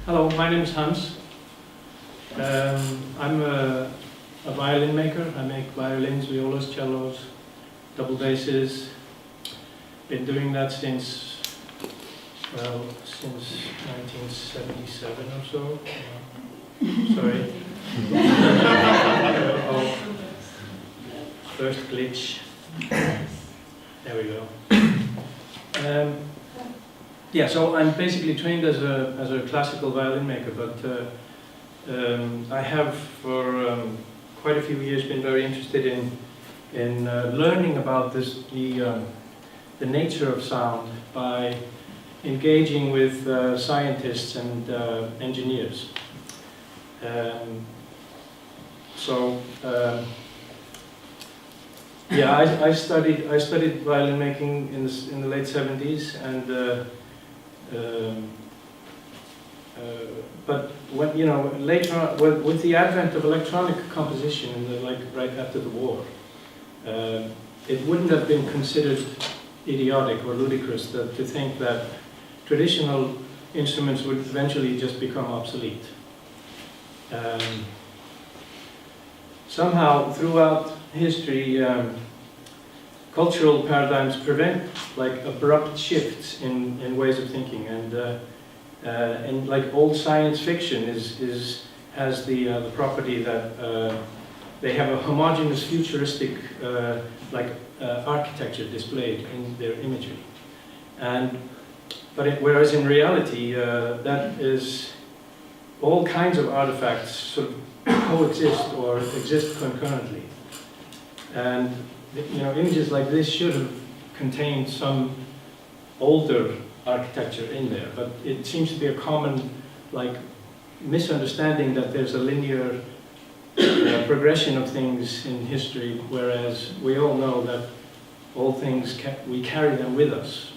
Hello, my name is Hans. I'm a violin maker. I make violins, violas, cellos, double basses. Been doing that since 1977 or so. Sorry. Oh, first glitch. There we go. Yeah, so I'm basically trained as a classical violin maker, but I have for quite a few years been very interested in learning about the nature of sound by engaging with scientists and engineers. Yeah, I studied violin making in the late 70s, and but when later on, with the advent of electronic composition right after the war, it wouldn't have been considered idiotic or ludicrous to think that traditional instruments would eventually just become obsolete. Somehow, throughout history, cultural paradigms prevent abrupt shifts in ways of thinking, and like old science fiction has the property that they have a homogeneous, futuristic architecture displayed in their imagery, whereas in reality that is all kinds of artifacts sort of coexist or exist concurrently, and images like this should have contained some older architecture in there, but it seems to be a common misunderstanding that there's a linear progression of things in history, whereas we all know that all things we carry them with us,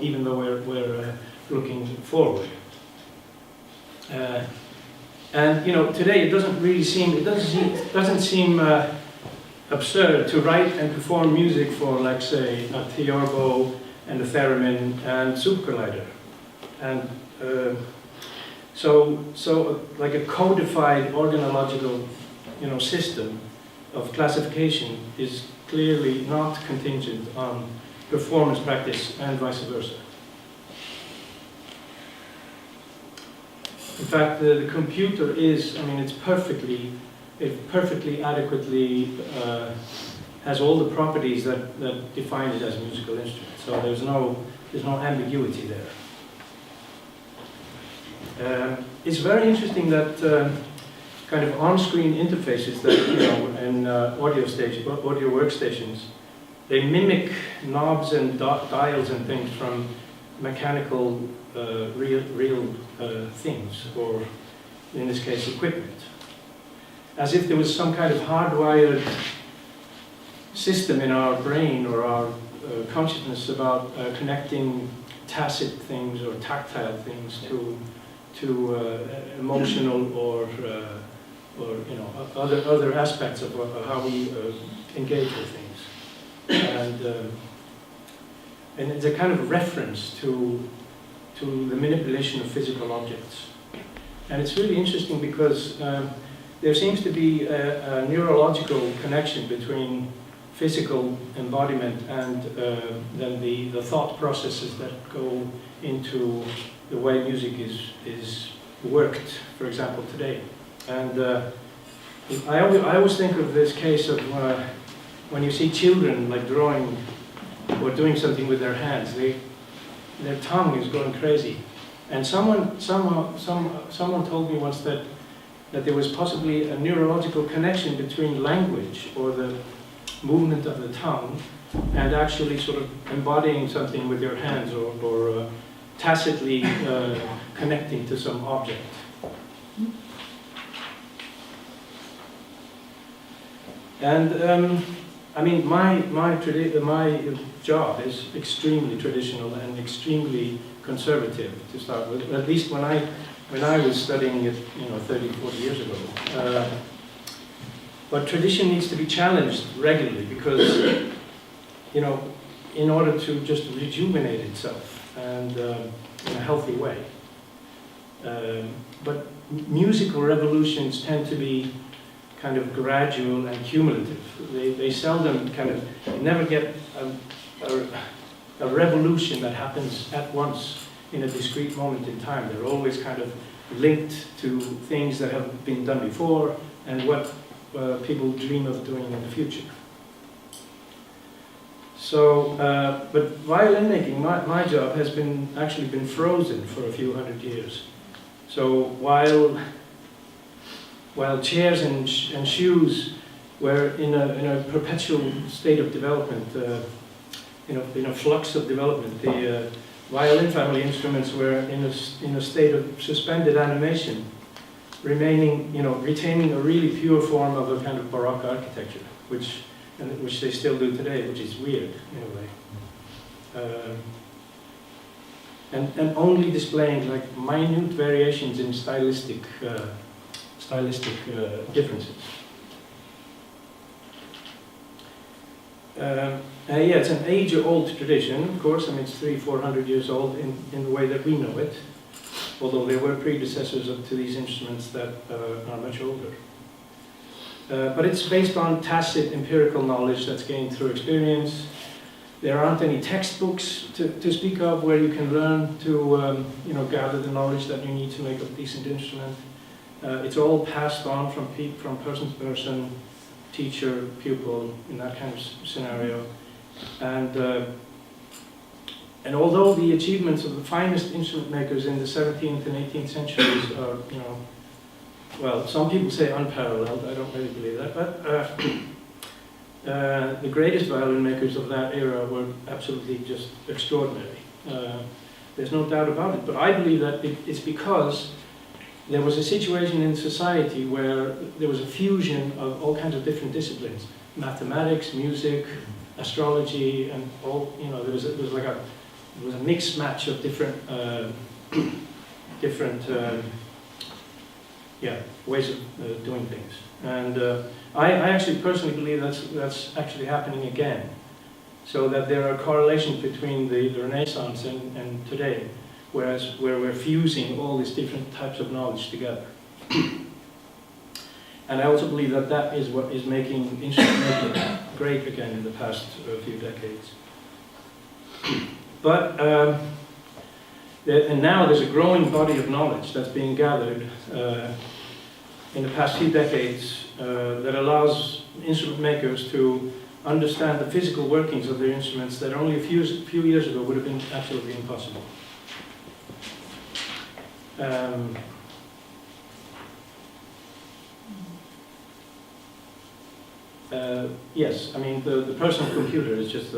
even though we're looking forward. And today it doesn't seem absurd to write and perform music for, like, say, a theorbo and a theremin and super collider, and so like a codified organological system of classification is clearly not contingent on performance practice and vice versa. In fact, the computer it perfectly adequately has all the properties that define it as a musical instrument. So there's no ambiguity there. It's very interesting that kind of on-screen interfaces that in audio workstations, they mimic knobs and dials and things from mechanical real things, or in this case equipment, as if there was some kind of hardwired system in our brain or our consciousness about connecting tacit things or tactile things to emotional or other aspects of how we engage with things, and it's a kind of reference to the manipulation of physical objects. And it's really interesting because there seems to be a neurological connection between physical embodiment and then the thought processes that go into the way music is worked, for example, today. And I always think of this case of when you see children drawing or doing something with their hands, their tongue is going crazy. And someone told me once that there was possibly a neurological connection between language or the movement of the tongue and actually sort of embodying something with your hands or tacitly connecting to some object. And my job is extremely traditional and extremely conservative to start with. At least when I was studying it, 30, 40 years ago. But tradition needs to be challenged regularly because, in order to just rejuvenate itself and in a healthy way. But musical revolutions tend to be kind of gradual and cumulative. They seldom kind of, you never get a revolution that happens at once in a discrete moment in time. They're always kind of linked to things that have been done before and what people dream of doing in the future. So, but violin making, my job has actually been frozen for a few hundred years. So while chairs and shoes were in a perpetual state of development, in a flux of development, the violin family instruments were in a state of suspended animation, retaining a really pure form of a kind of Baroque architecture, which they still do today, which is weird in a way. And only displaying like minute variations in stylistic differences. Yeah, it's an age-old tradition, of course. I mean, it's 300-400 years old in the way that we know it, although there were predecessors to these instruments that are much older. But it's based on tacit empirical knowledge that's gained through experience. There aren't any textbooks to speak of where you can learn to gather the knowledge that you need to make a decent instrument. It's all passed on from person to person, teacher, pupil, in that kind of scenario. And although the achievements of the finest instrument makers in the 17th and 18th centuries are, well, some people say unparalleled, I don't really believe that, but the greatest violin makers of that era were absolutely just extraordinary. There's no doubt about it, but I believe that it's because there was a situation in society where there was a fusion of all kinds of different disciplines: mathematics, music, astrology, and all. There was a mixed match of different ways of doing things. And I actually personally believe that's actually happening again. So that there are correlations between the Renaissance and today, where we're fusing all these different types of knowledge together. And I also believe that is what is making instrument making great again in the past few decades. But and now there's a growing body of knowledge that's being gathered in the past few decades that allows instrument makers to understand the physical workings of their instruments that only a few years ago would have been absolutely impossible. Yes, I mean the personal computer is just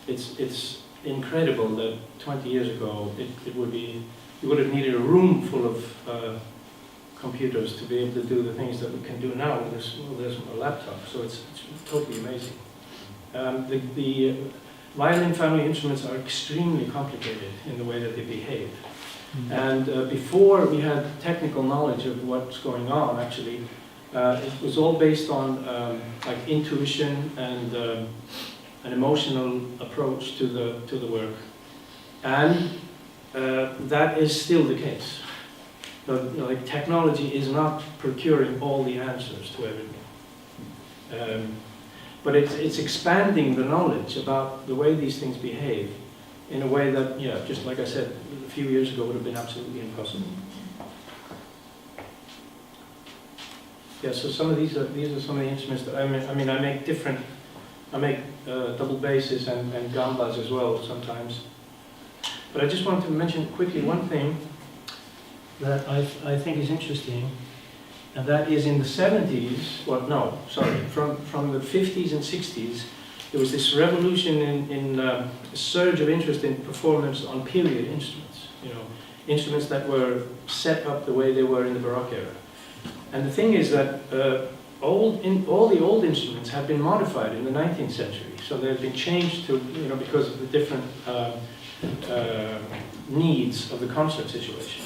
it's incredible that 20 years ago you would have needed a room full of computers to be able to do the things that we can do now there's a laptop, so it's totally amazing. The violin family instruments are extremely complicated in the way that they behave. And before we had technical knowledge of what's going on, actually, it was all based on like intuition and an emotional approach to the work, and that is still the case. Like technology is not procuring all the answers to everything, but it's expanding the knowledge about the way these things behave in a way that, just like I said, a few years ago would have been absolutely impossible. Yeah, so these are some of the instruments that I make double basses and gambas as well sometimes. But I just wanted to mention quickly one thing that I think is interesting, and that is in the 70s, from the 50s and 60s, there was this revolution in a surge of interest in performance on period instruments, instruments that were set up the way they were in the Baroque era. And the thing is that all the old instruments have been modified in the 19th century, so they've been changed to, because of the different needs of the concert situation.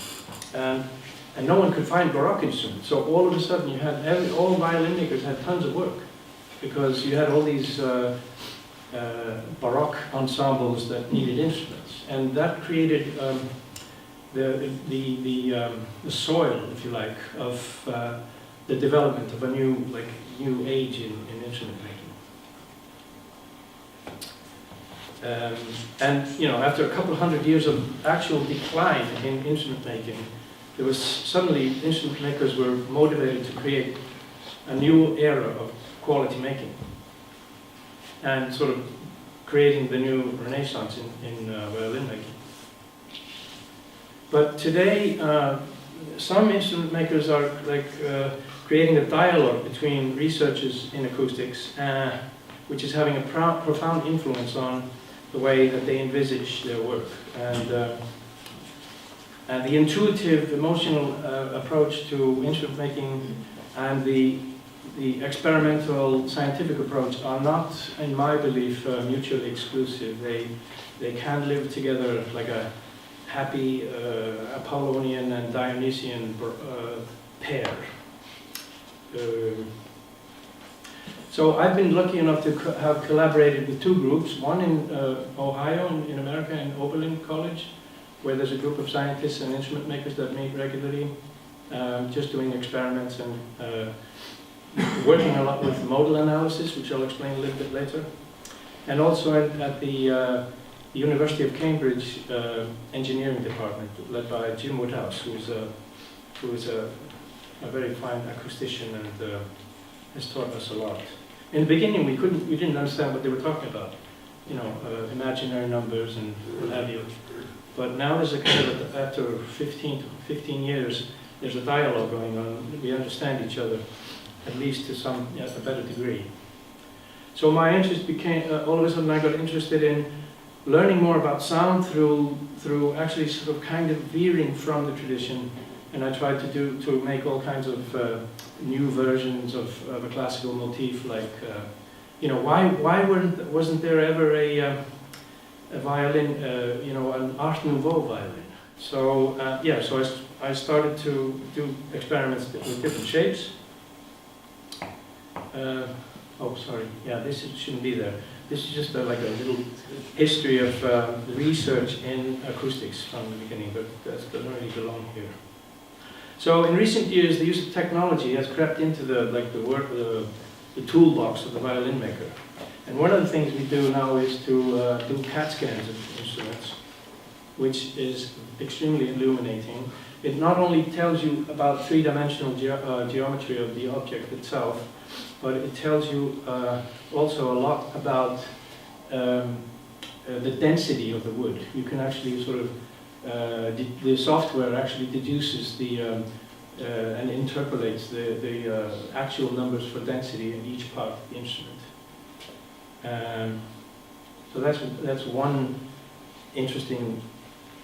And no one could find Baroque instruments, so all of a sudden you had all violin makers had tons of work, because you had all these Baroque ensembles that needed instruments, and that created the soil, if you like, of the development of a new age in instrument making. And after a couple of hundred years of actual decline in instrument making, there was suddenly instrument makers were motivated to create a new era of quality making, and sort of creating the new renaissance in violin making. But today, some instrument makers are creating a dialogue between researchers in acoustics, which is having a profound influence on the way that they envisage their work. And the intuitive, emotional approach to instrument making and the experimental scientific approach are not, in my belief, mutually exclusive. They can live together like a happy Apollonian and Dionysian pair. So I've been lucky enough to have collaborated with two groups, one in Ohio in America, in Oberlin College, where there's a group of scientists and instrument makers that meet regularly, just doing experiments and working a lot with modal analysis, which I'll explain a little bit later. And also at the University of Cambridge engineering department, led by Jim Woodhouse, who is a very fine acoustician and has taught us a lot. In the beginning, we didn't understand what they were talking about, imaginary numbers and what have you. But now there's a kind of, after 15 years, there's a dialogue going on. We understand each other, at least to a better degree. So my interest became, all of a sudden I got interested in learning more about sound through actually sort of kind of veering from the tradition, and I tried to make all kinds of new versions of a classical motif, like why wasn't there ever a violin, an Art Nouveau violin? So so I started to do experiments with different shapes. This shouldn't be there. This is just like a little history of research in acoustics from the beginning, but that doesn't really belong here. So in recent years, the use of technology has crept into the toolbox of the violin maker. And one of the things we do now is to do CAT scans of instruments, which is extremely illuminating. It not only tells you about three-dimensional geometry of the object itself, but it tells you also a lot about the density of the wood. You can actually sort of, the software actually deduces and interpolates the actual numbers for density in each part of the instrument. So that's one interesting,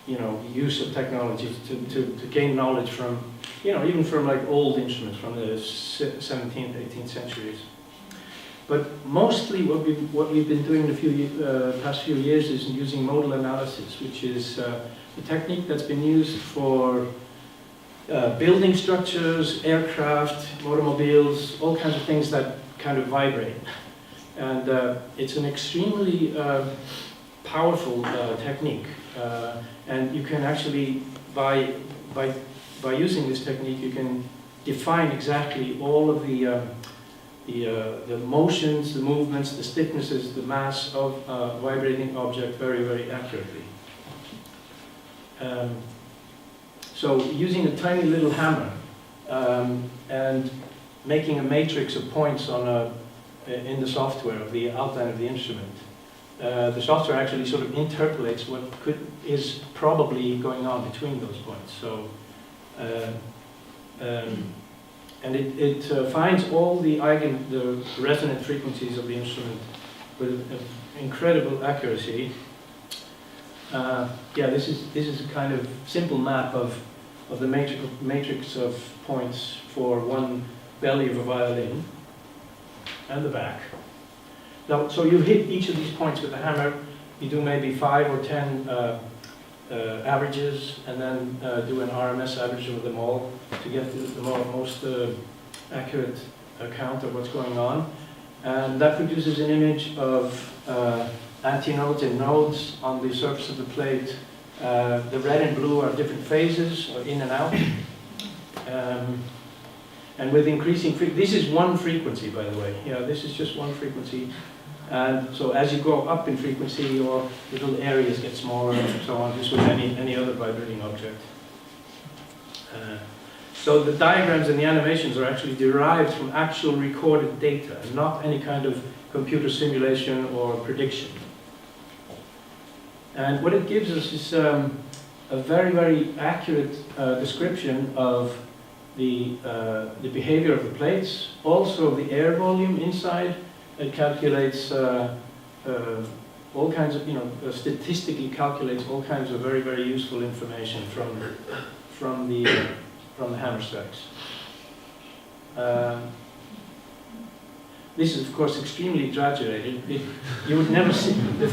use of technology to gain knowledge from, even from like old instruments from the 17th, 18th centuries. But mostly what we've been doing the past few years is using modal analysis, which is a technique that's been used for building structures, aircraft, automobiles, all kinds of things that kind of vibrate. And it's an extremely powerful technique. And you can actually, by using this technique, you can define exactly all of the motions, the movements, the stiffnesses, the mass of a vibrating object very, very accurately. So using a tiny little hammer and making a matrix of points in the software of the outline of the instrument, the software actually sort of interpolates what is probably going on between those points. So, and it finds all the resonant frequencies of the instrument with incredible accuracy. This is a kind of simple map of the matrix of points for one belly of a violin and the back. Now, so you hit each of these points with the hammer. You do maybe 5 or 10 averages, and then do an RMS average of them all to get the most accurate account of what's going on. And that produces an image of antinodes and nodes on the surface of the plate The red and blue are different phases, or in and out. And with increasing this is one frequency, by the way. Yeah, this is just one frequency. And so as you go up in frequency, your little areas get smaller and so on, just with any other vibrating object. So the diagrams and the animations are actually derived from actual recorded data, not any kind of computer simulation or prediction. And what it gives us is a very, very accurate description of the behavior of the plates, also the air volume inside. It calculates all kinds of, statistically calculates all kinds of very, very useful information from the hammer strikes. This is, of course, extremely exaggerated. You would never see the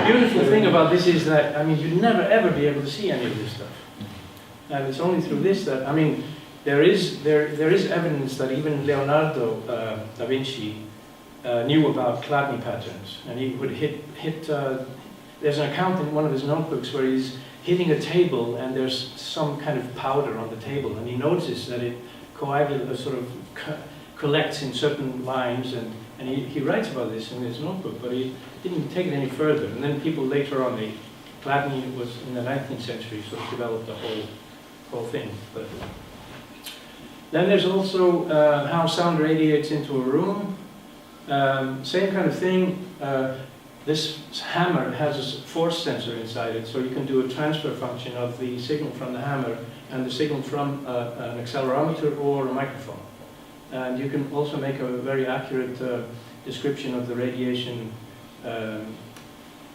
beautiful thing about this is that you'd never ever be able to see any of this stuff, and it's only through this that there is evidence that even Leonardo da Vinci knew about Chladni patterns, and he would hit. There's an account in one of his notebooks where he's hitting a table, and there's some kind of powder on the table, and he notices that it collects in certain lines, and he writes about this in his notebook, but he didn't take it any further. And then people later on, Chladni was in the 19th century, so developed the whole thing. But then there's also how sound radiates into a room. Same kind of thing. This hammer has a force sensor inside it, so you can do a transfer function of the signal from the hammer and the signal from an accelerometer or a microphone. And you can also make a very accurate description of the radiation,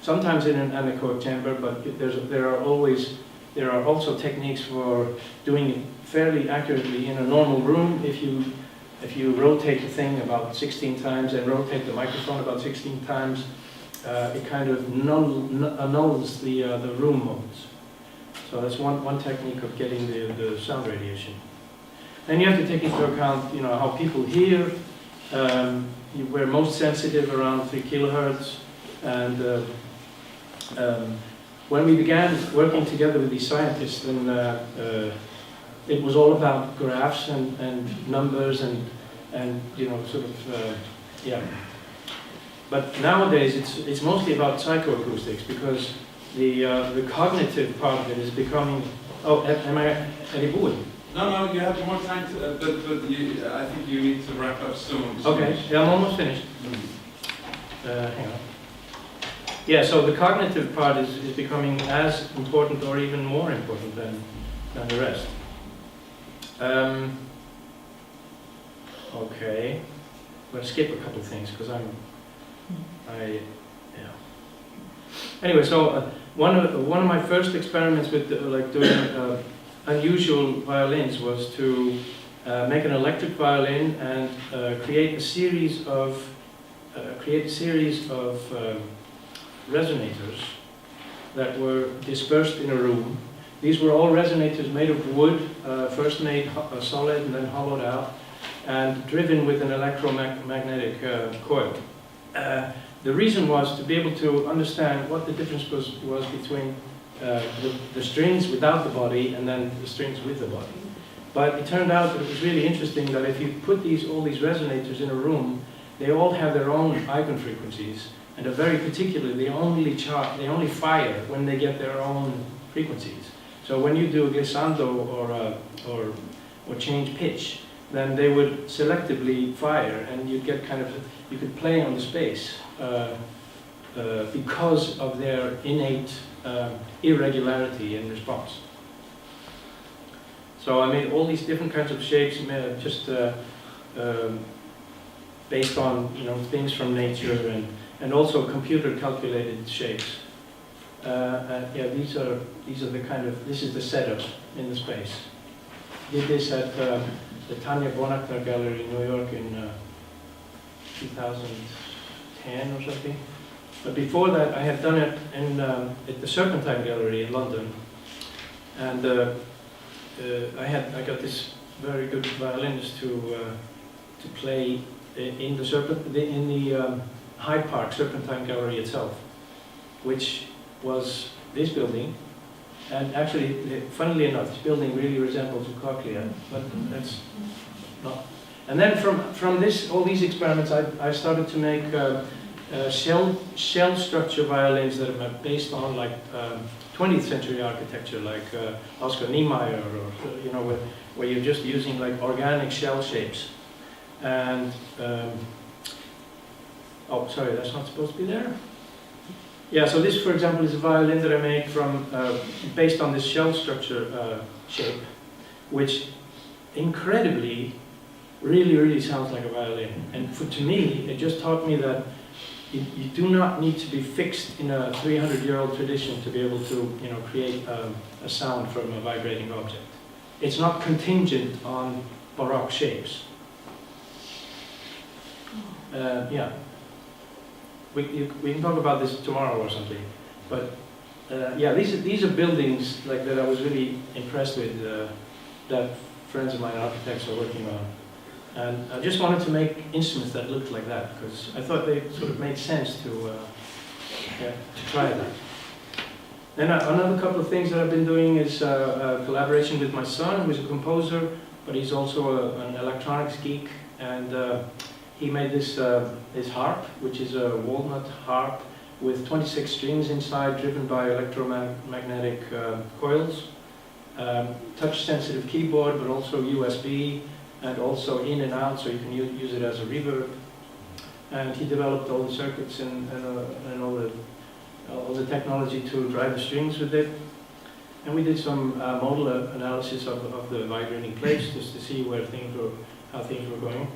sometimes in an anechoic chamber, but there are also techniques for doing it fairly accurately in a normal room. If you rotate the thing about 16 times and rotate the microphone about 16 times, it kind of annuls the room modes. So that's one technique of getting the sound radiation. And you have to take into account, how people hear. We're most sensitive around 3 kilohertz, and when we began working together with these scientists, then it was all about graphs and numbers and yeah. But nowadays it's mostly about psychoacoustics, because the cognitive part of it is becoming. Oh, am I boring? No, you have more time to, but I think you need to wrap up soon. Okay, yeah, I'm almost finished. Hang on. Yeah, so the cognitive part is becoming as important or even more important than the rest. Okay, I'm going to skip a couple of things because Anyway, so one of my first experiments with doing unusual violins was to make an electric violin and create a series of resonators that were dispersed in a room. These were all resonators made of wood, first made solid and then hollowed out, and driven with an electromagnetic coil. The reason was to be able to understand what the difference was between the strings without the body and then the strings with the body. But it turned out that it was really interesting that if you put all these resonators in a room, they all have their own eigenfrequencies, and are very particular. They only fire when they get their own frequencies. So when you do a glissando or change pitch, then they would selectively fire, and you get you could play on the space because of their innate irregularity in response. So I made all these different kinds of shapes, just based on things from nature and also computer calculated shapes. Yeah, these are this is the setup in the space. Did this at the Tanya Bonachner Gallery in New York in 2010 or something. But before that, I had done it at the Serpentine Gallery in London, and I got this very good violinist to play in the Hyde Park Serpentine Gallery itself, which was this building, and actually, funnily enough, this building really resembles a cochlea, but that's not. And then from this, all these experiments, I started to make shell structure violins that are based on like 20th century architecture, like Oscar Niemeyer, or where you're just using like organic shell shapes. And oh, sorry, that's not supposed to be there. Yeah, so this, for example, is a violin that I made from based on this shell structure shape, which incredibly, really sounds like a violin. And to me, it just taught me that you do not need to be fixed in a 300-year-old tradition to be able to, create a sound from a vibrating object. It's not contingent on Baroque shapes. Yeah, we can talk about this tomorrow or something. But yeah, these are buildings like that I was really impressed with, that friends of mine, architects, are working on. And I just wanted to make instruments that looked like that, because I thought they sort of made sense to try that. Then another couple of things that I've been doing is a collaboration with my son, who's a composer, but he's also an electronics geek, and he made this harp, which is a walnut harp with 26 strings inside, driven by electromagnetic coils, touch-sensitive keyboard, but also USB, and also in and out, so you can use it as a reverb. And he developed all the circuits and all the technology to drive the strings with it. And we did some modal analysis of the vibrating plates, just to see how things were going.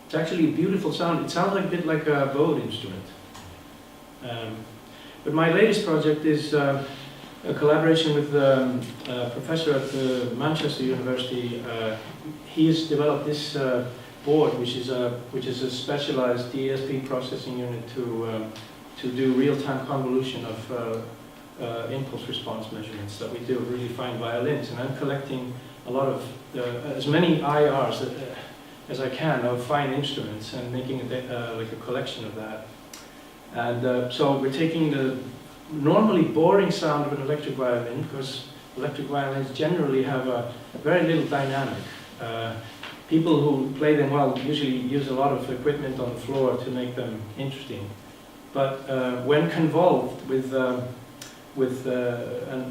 It's actually a beautiful sound. It sounds like a bit like a bowed instrument. But my latest project is a collaboration with a professor at the Manchester University. He has developed this board, which is a specialized DSP processing unit to do real-time convolution of impulse response measurements that we do with really fine violins. And I'm collecting a lot of as many IRs as I can of fine instruments and making like a collection of that. And so we're taking the normally boring sound of an electric violin, because electric violins generally have a very little dynamic. People who play them well usually use a lot of equipment on the floor to make them interesting. But when convolved with an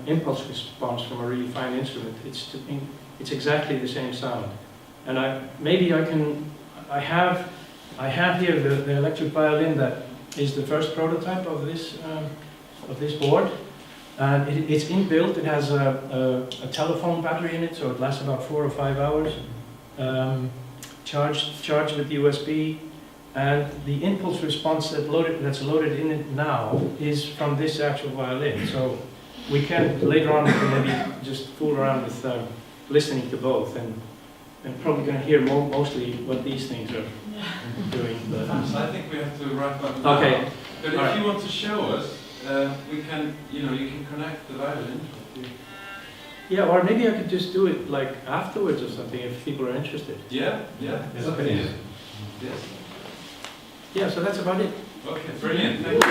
impulse response from a really fine instrument, it's exactly the same sound. And I have here the electric violin that is the first prototype of this board, and it's inbuilt. It has a telephone battery in it, so it lasts about 4 or 5 hours. Charged with USB, and the impulse response that's loaded in it now is from this actual violin. So we can later on maybe just fool around with listening to both, and probably going to hear mostly what these things are doing. But so I think we have to wrap up now. Okay. But if you want to show us, we can, you can connect the violin. Yeah, or maybe I could just do it like afterwards or something if people are interested. Yeah. Okay. Yes. Yeah, so that's about it. Okay, brilliant. Thank you.